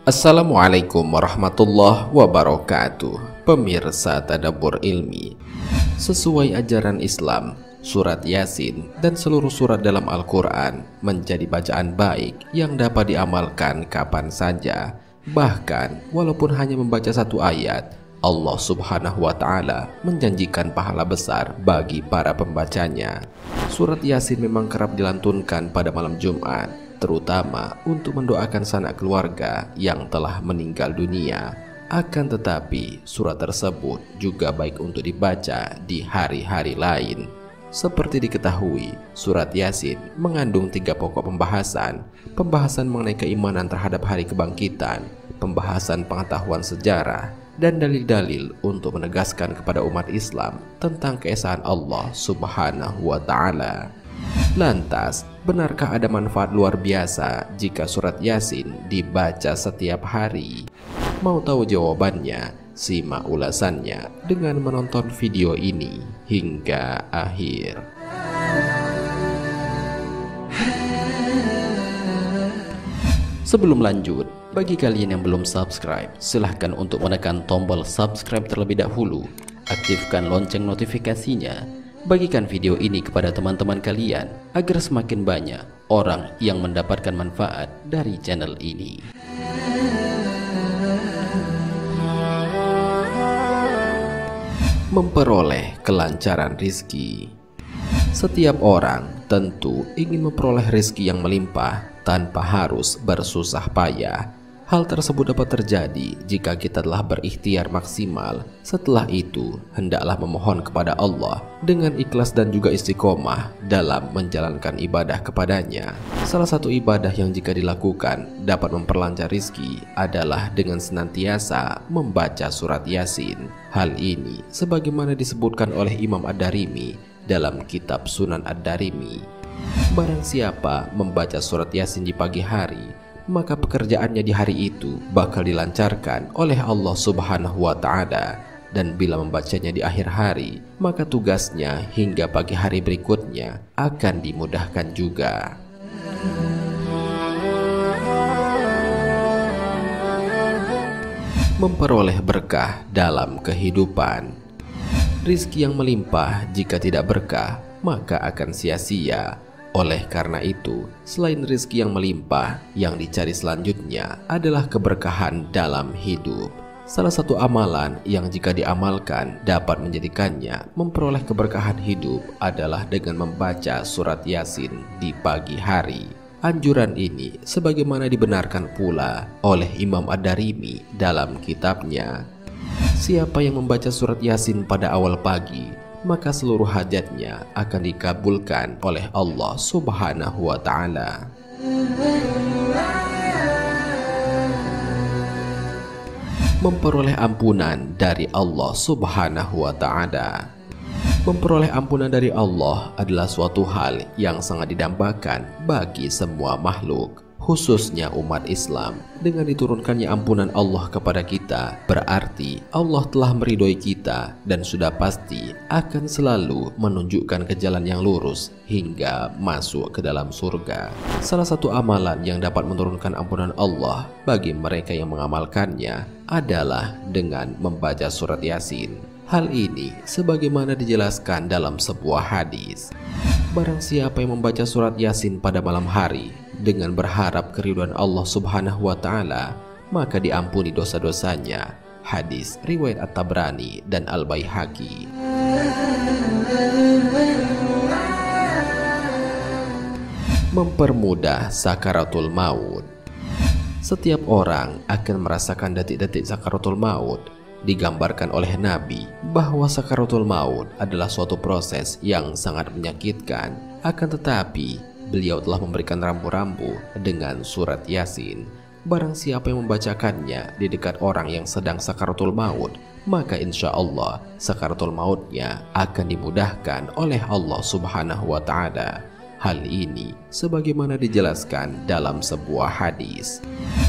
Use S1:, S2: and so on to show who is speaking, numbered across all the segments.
S1: Assalamualaikum warahmatullahi wabarakatuh. Pemirsa Tadabbur Ilmi, sesuai ajaran Islam, surat Yasin dan seluruh surat dalam Al-Quran menjadi bacaan baik yang dapat diamalkan kapan saja. Bahkan walaupun hanya membaca satu ayat, Allah Subhanahu wa Ta'ala menjanjikan pahala besar bagi para pembacanya. Surat Yasin memang kerap dilantunkan pada malam Jumat, terutama untuk mendoakan sanak keluarga yang telah meninggal dunia. Akan tetapi, surat tersebut juga baik untuk dibaca di hari-hari lain. Seperti diketahui, surat Yasin mengandung 3 pokok pembahasan. Pembahasan mengenai keimanan terhadap hari kebangkitan, pembahasan pengetahuan sejarah, dan dalil-dalil untuk menegaskan kepada umat Islam tentang keesaan Allah Subhanahu wa Ta'ala. Lantas, benarkah ada manfaat luar biasa jika surat Yasin dibaca setiap hari? Mau tahu jawabannya? Simak ulasannya dengan menonton video ini hingga akhir. Sebelum lanjut, bagi kalian yang belum subscribe, silahkan untuk menekan tombol subscribe terlebih dahulu. Aktifkan lonceng notifikasinya. Bagikan video ini kepada teman-teman kalian agar semakin banyak orang yang mendapatkan manfaat dari channel ini. Memperoleh kelancaran rizki. Setiap orang tentu ingin memperoleh rizki yang melimpah tanpa harus bersusah payah. Hal tersebut dapat terjadi jika kita telah berikhtiar maksimal. Setelah itu, hendaklah memohon kepada Allah dengan ikhlas dan juga istiqomah dalam menjalankan ibadah kepadanya. Salah satu ibadah yang jika dilakukan dapat memperlancar rizki adalah dengan senantiasa membaca surat Yasin. Hal ini sebagaimana disebutkan oleh Imam Ad-Darimi dalam kitab Sunan Ad-Darimi. Barang siapa membaca surat Yasin di pagi hari, maka pekerjaannya di hari itu bakal dilancarkan oleh Allah Subhanahu wa Ta'ala. Dan bila membacanya di akhir hari, maka tugasnya hingga pagi hari berikutnya akan dimudahkan juga. Memperoleh berkah dalam kehidupan. Rizki yang melimpah jika tidak berkah, maka akan sia-sia. Oleh karena itu, selain rizki yang melimpah, yang dicari selanjutnya adalah keberkahan dalam hidup. Salah satu amalan yang jika diamalkan dapat menjadikannya memperoleh keberkahan hidup adalah dengan membaca surat Yasin di pagi hari. Anjuran ini sebagaimana dibenarkan pula oleh Imam Ad-Darimi dalam kitabnya. Siapa yang membaca surat Yasin pada awal pagi, maka seluruh hajatnya akan dikabulkan oleh Allah Subhanahu wa Ta'ala. Memperoleh ampunan dari Allah Subhanahu wa Ta'ala. Memperoleh ampunan dari Allah adalah suatu hal yang sangat didambakan bagi semua makhluk, khususnya umat Islam. Dengan diturunkannya ampunan Allah kepada kita, berarti Allah telah meridhoi kita dan sudah pasti akan selalu menunjukkan ke jalan yang lurus hingga masuk ke dalam surga. Salah satu amalan yang dapat menurunkan ampunan Allah bagi mereka yang mengamalkannya adalah dengan membaca surat Yasin. Hal ini sebagaimana dijelaskan dalam sebuah hadis. Barang siapa yang membaca surat Yasin pada malam hari dengan berharap keridhaan Allah Subhanahu wa Ta'ala, maka diampuni dosa-dosanya. Hadis riwayat At-Tabrani dan Al-Baihaqi. Mempermudah sakaratul maut. Setiap orang akan merasakan detik-detik sakaratul maut. Digambarkan oleh Nabi bahwa sakaratul maut adalah suatu proses yang sangat menyakitkan. Akan tetapi, beliau telah memberikan rambu-rambu dengan surat Yasin. Barang siapa yang membacakannya di dekat orang yang sedang sakaratul maut, maka insya Allah sakaratul mautnya akan dimudahkan oleh Allah Subhanahu wa Ta'ala. Hal ini sebagaimana dijelaskan dalam sebuah hadis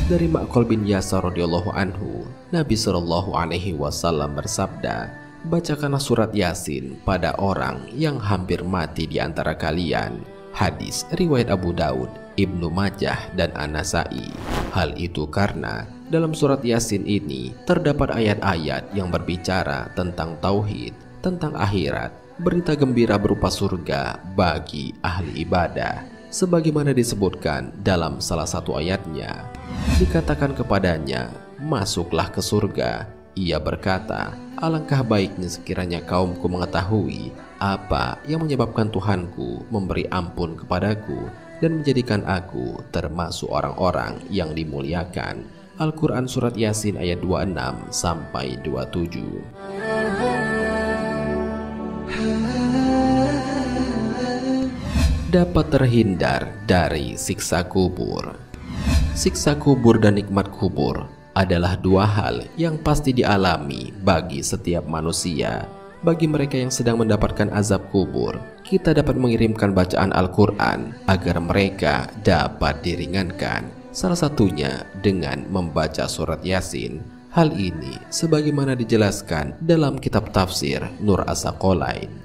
S1: dari Ma'qal bin Yasar radhiyallahu anhu. Nabi Shallallahu alaihi wasallam bersabda, "Bacakanlah surat Yasin pada orang yang hampir mati di antara kalian." Hadis riwayat Abu Daud, Ibnu Majah, dan An-Nasai. Hal itu karena dalam surat Yasin ini terdapat ayat-ayat yang berbicara tentang tauhid, tentang akhirat, berita gembira berupa surga bagi ahli ibadah. Sebagaimana disebutkan dalam salah satu ayatnya, dikatakan kepadanya, "Masuklah ke surga." Ia berkata, "Alangkah baiknya sekiranya kaumku mengetahui apa yang menyebabkan Tuhanku memberi ampun kepadaku dan menjadikan aku termasuk orang-orang yang dimuliakan." Al-Quran Surat Yasin ayat 26-27. Dapat terhindar dari siksa kubur. Siksa kubur dan nikmat kubur adalah dua hal yang pasti dialami bagi setiap manusia. Bagi mereka yang sedang mendapatkan azab kubur, kita dapat mengirimkan bacaan Al-Quran agar mereka dapat diringankan. Salah satunya dengan membaca surat Yasin. Hal ini sebagaimana dijelaskan dalam kitab tafsir Nur As-Saqalain.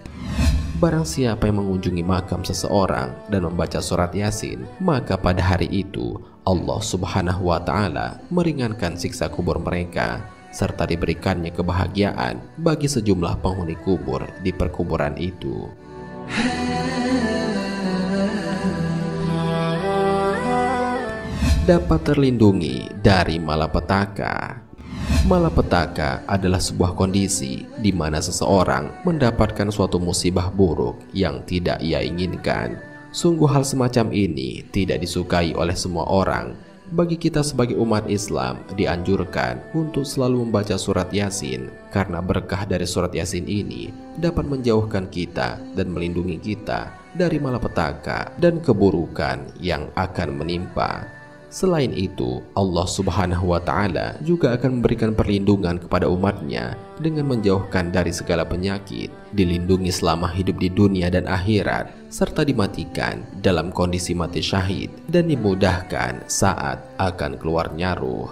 S1: Barang siapa yang mengunjungi makam seseorang dan membaca surat Yasin, maka pada hari itu Allah Subhanahu wa Ta'ala meringankan siksa kubur mereka, serta diberikannya kebahagiaan bagi sejumlah penghuni kubur di perkuburan itu. Dapat terlindungi dari malapetaka. Malapetaka adalah sebuah kondisi di mana seseorang mendapatkan suatu musibah buruk yang tidak ia inginkan. Sungguh hal semacam ini tidak disukai oleh semua orang. Bagi kita sebagai umat Islam dianjurkan untuk selalu membaca surat Yasin, karena berkah dari surat Yasin ini dapat menjauhkan kita dan melindungi kita dari malapetaka dan keburukan yang akan menimpa. Selain itu, Allah Subhanahu wa Ta'ala juga akan memberikan perlindungan kepada umatnya dengan menjauhkan dari segala penyakit, dilindungi selama hidup di dunia dan akhirat, serta dimatikan dalam kondisi mati syahid dan dimudahkan saat akan keluarnya ruh.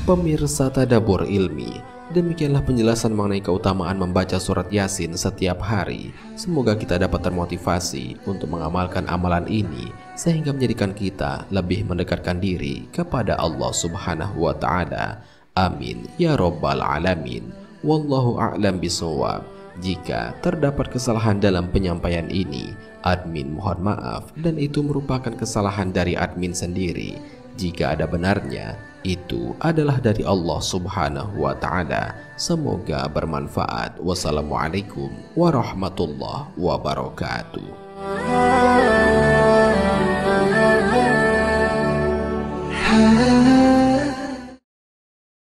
S1: Pemirsa Tadabbur Ilmi, demikianlah penjelasan mengenai keutamaan membaca surat Yasin setiap hari. Semoga kita dapat termotivasi untuk mengamalkan amalan ini sehingga menjadikan kita lebih mendekatkan diri kepada Allah Subhanahu wa Ta'ala. Amin ya Rabbal Alamin. Wallahu a'lam bishawab. Jika terdapat kesalahan dalam penyampaian ini, admin mohon maaf, dan itu merupakan kesalahan dari admin sendiri. Jika ada benarnya, itu adalah dari Allah Subhanahu wa Ta'ala. Semoga bermanfaat. Wassalamualaikum warahmatullahi wabarakatuh.